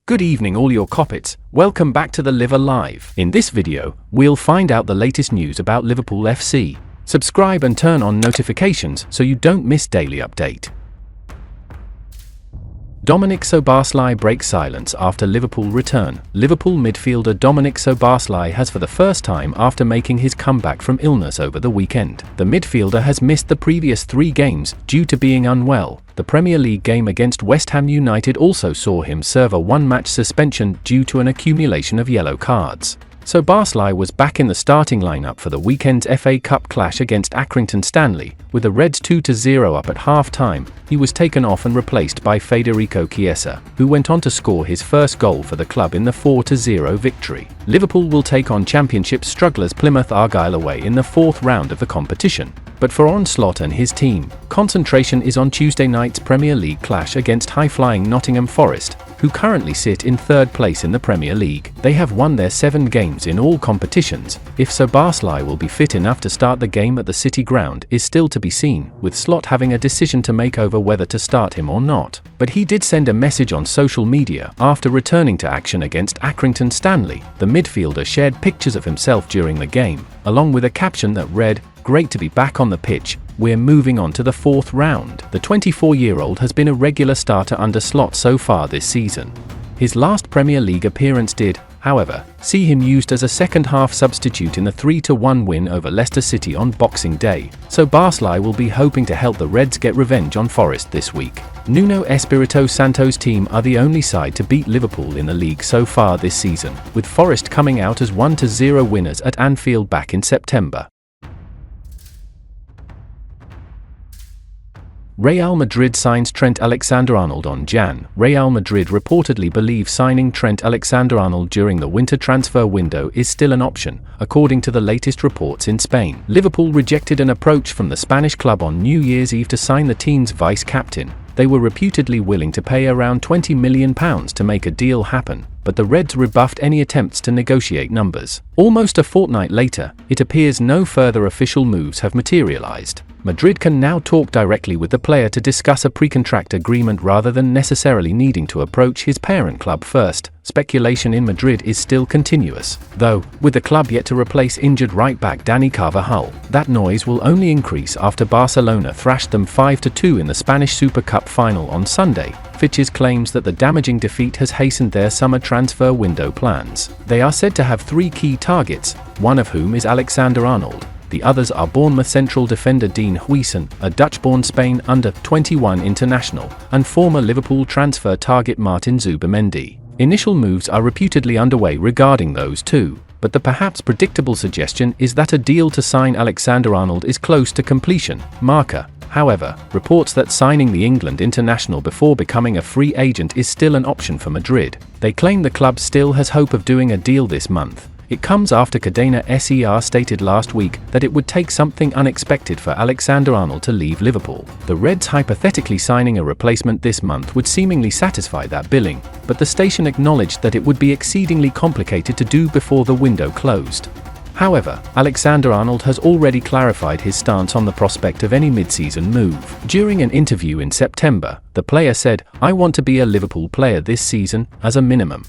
Good evening all your coppets, welcome back to the Liver Live. In this video, we'll find out the latest news about Liverpool FC. Subscribe and turn on notifications so you don't miss daily update. Dominik Szoboszlai breaks silence after Liverpool return. Liverpool midfielder Dominik Szoboszlai has for the first time after making his comeback from illness over the weekend. The midfielder has missed the previous 3 games due to being unwell. The Premier League game against West Ham United also saw him serve a 1-match suspension due to an accumulation of yellow cards. Szoboszlai was back in the starting lineup for the weekend's FA Cup clash against Accrington Stanley. With the Reds 2-0 up at half-time, he was taken off and replaced by Federico Chiesa, who went on to score his first goal for the club in the 4-0 victory. Liverpool will take on Championship strugglers Plymouth Argyle away in the 4th round of the competition. But for Onslaught and his team, concentration is on Tuesday night's Premier League clash against high-flying Nottingham Forest, who currently sit in 3rd place in the Premier League. They have won their 7 games in all competitions. If Szoboszlai will be fit enough to start the game at the City Ground is still to be seen, with Slot having a decision to make over whether to start him or not. But he did send a message on social media after returning to action against Accrington Stanley. The midfielder shared pictures of himself during the game, along with a caption that read, "Great to be back on the pitch, we're moving on to the 4th round." The 24-year-old has been a regular starter under Slot so far this season. His last Premier League appearance did, however, see him used as a second-half substitute in the 3-1 win over Leicester City on Boxing Day. Szoboszlai will be hoping to help the Reds get revenge on Forest this week. Nuno Espirito Santo's team are the only side to beat Liverpool in the league so far this season, with Forest coming out as 1-0 winners at Anfield back in September. Real Madrid signs Trent Alexander-Arnold on Jan. Real Madrid reportedly believe signing Trent Alexander-Arnold during the winter transfer window is still an option, according to the latest reports in Spain. Liverpool rejected an approach from the Spanish club on New Year's Eve to sign the team's vice-captain. They were reputedly willing to pay around £20 million to make a deal happen, but the Reds rebuffed any attempts to negotiate numbers. Almost a fortnight later, it appears no further official moves have materialized. Madrid can now talk directly with the player to discuss a pre-contract agreement rather than necessarily needing to approach his parent club first. Speculation in Madrid is still continuous, though, with the club yet to replace injured right-back Dani Carvajal. That noise will only increase after Barcelona thrashed them 5-2 in the Spanish Super Cup final on Sunday. Fitches claims that the damaging defeat has hastened their summer transfer window plans. They are said to have 3 key targets, one of whom is Alexander-Arnold. The others are Bournemouth central defender Dean Huijsen, a Dutch-born Spain under-21 international, and former Liverpool transfer target Martin Zubimendi. Initial moves are reputedly underway regarding those 2, but the perhaps predictable suggestion is that a deal to sign Alexander-Arnold is close to completion. Marca, however, reports that signing the England international before becoming a free agent is still an option for Madrid. They claim the club still has hope of doing a deal this month. It comes after Cadena SER stated last week that it would take something unexpected for Alexander-Arnold to leave Liverpool. The Reds hypothetically signing a replacement this month would seemingly satisfy that billing, but the station acknowledged that it would be exceedingly complicated to do before the window closed. However, Alexander-Arnold has already clarified his stance on the prospect of any mid-season move. During an interview in September, the player said, "I want to be a Liverpool player this season, as a minimum."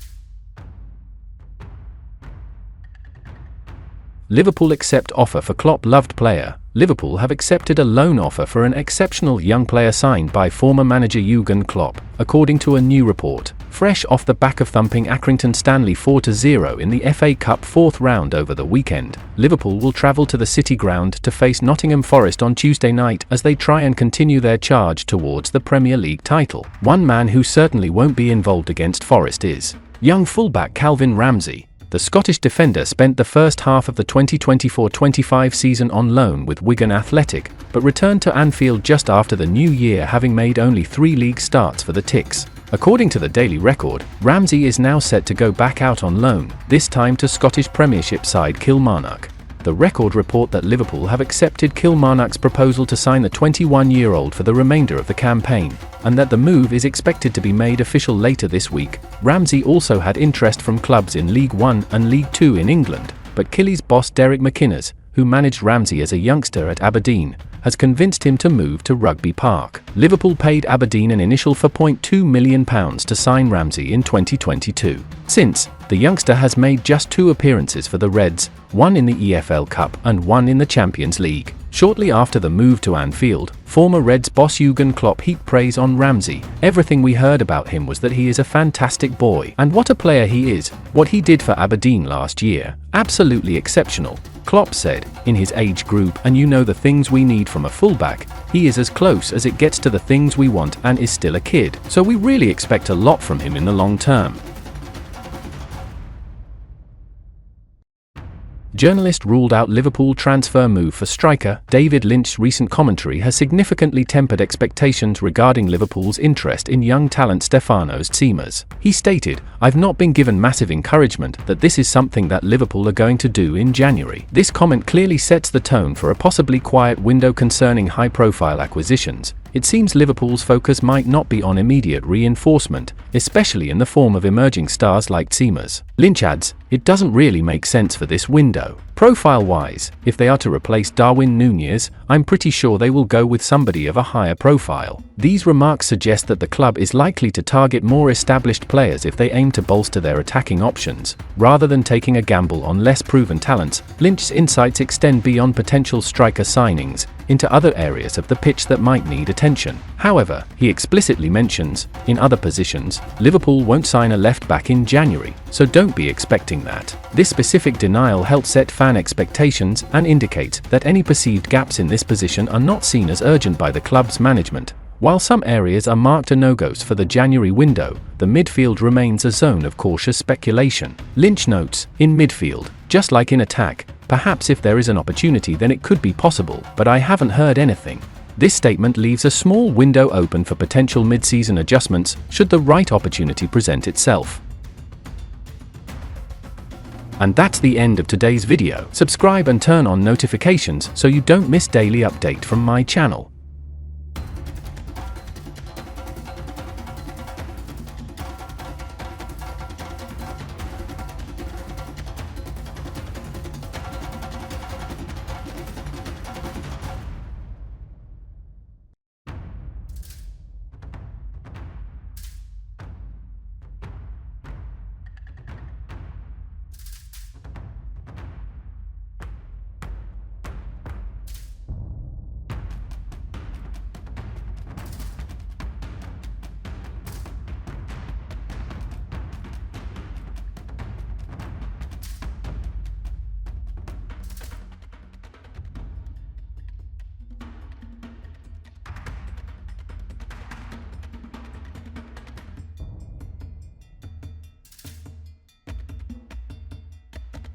Liverpool accept offer for Klopp loved player. Liverpool have accepted a loan offer for an exceptional young player signed by former manager Jurgen Klopp, according to a new report. Fresh off the back of thumping Accrington Stanley 4-0 in the FA Cup 4th round over the weekend, Liverpool will travel to the City Ground to face Nottingham Forest on Tuesday night as they try and continue their charge towards the Premier League title. One man who certainly won't be involved against Forest is young fullback Calvin Ramsey. The Scottish defender spent the first half of the 2024-25 season on loan with Wigan Athletic, but returned to Anfield just after the new year, having made only 3 league starts for the Ticks. According to the Daily Record, Ramsey is now set to go back out on loan, this time to Scottish Premiership side Kilmarnock. The Record report that Liverpool have accepted Kilmarnock's proposal to sign the 21-year-old for the remainder of the campaign, and that the move is expected to be made official later this week. Ramsey also had interest from clubs in League One and League Two in England, but Killy's boss Derek McInnes, who managed Ramsey as a youngster at Aberdeen, has convinced him to move to Rugby Park. Liverpool paid Aberdeen an initial £4.2 million to sign Ramsey in 2022. Since, the youngster has made just 2 appearances for the Reds, one in the EFL Cup and one in the Champions League. Shortly after the move to Anfield, former Reds boss Jurgen Klopp heaped praise on Ramsey. Everything we heard about him was that he is a fantastic boy, and what a player he is. What he did for Aberdeen last year, absolutely exceptional, Klopp said. In his age group, and you know the things we need from a fullback, he is as close as it gets to the things we want and is still a kid, so we really expect a lot from him in the long term. Journalist ruled out Liverpool transfer move for striker. David Lynch's recent commentary has significantly tempered expectations regarding Liverpool's interest in young talent Stefanos Tsitsipas. He stated, "I've not been given massive encouragement that this is something that Liverpool are going to do in January." This comment clearly sets the tone for a possibly quiet window concerning high-profile acquisitions. It seems Liverpool's focus might not be on immediate reinforcement, especially in the form of emerging stars like Tsitsipas. Lynch adds, "It doesn't really make sense for this window. Profile-wise, if they are to replace Darwin Nunez, I'm pretty sure they will go with somebody of a higher profile." These remarks suggest that the club is likely to target more established players if they aim to bolster their attacking options, rather than taking a gamble on less proven talents. Lynch's insights extend beyond potential striker signings into other areas of the pitch that might need attention. However, he explicitly mentions, in other positions, Liverpool won't sign a left-back in January, so don't be expecting that. This specific denial helps set fan expectations and indicates that any perceived gaps in this position are not seen as urgent by the club's management. While some areas are marked as no-goes for the January window, the midfield remains a zone of cautious speculation. Lynch notes, in midfield, just like in attack, perhaps if there is an opportunity then it could be possible, but I haven't heard anything. This statement leaves a small window open for potential mid-season adjustments should the right opportunity present itself. And that's the end of today's video. Subscribe and turn on notifications so you don't miss daily update from my channel.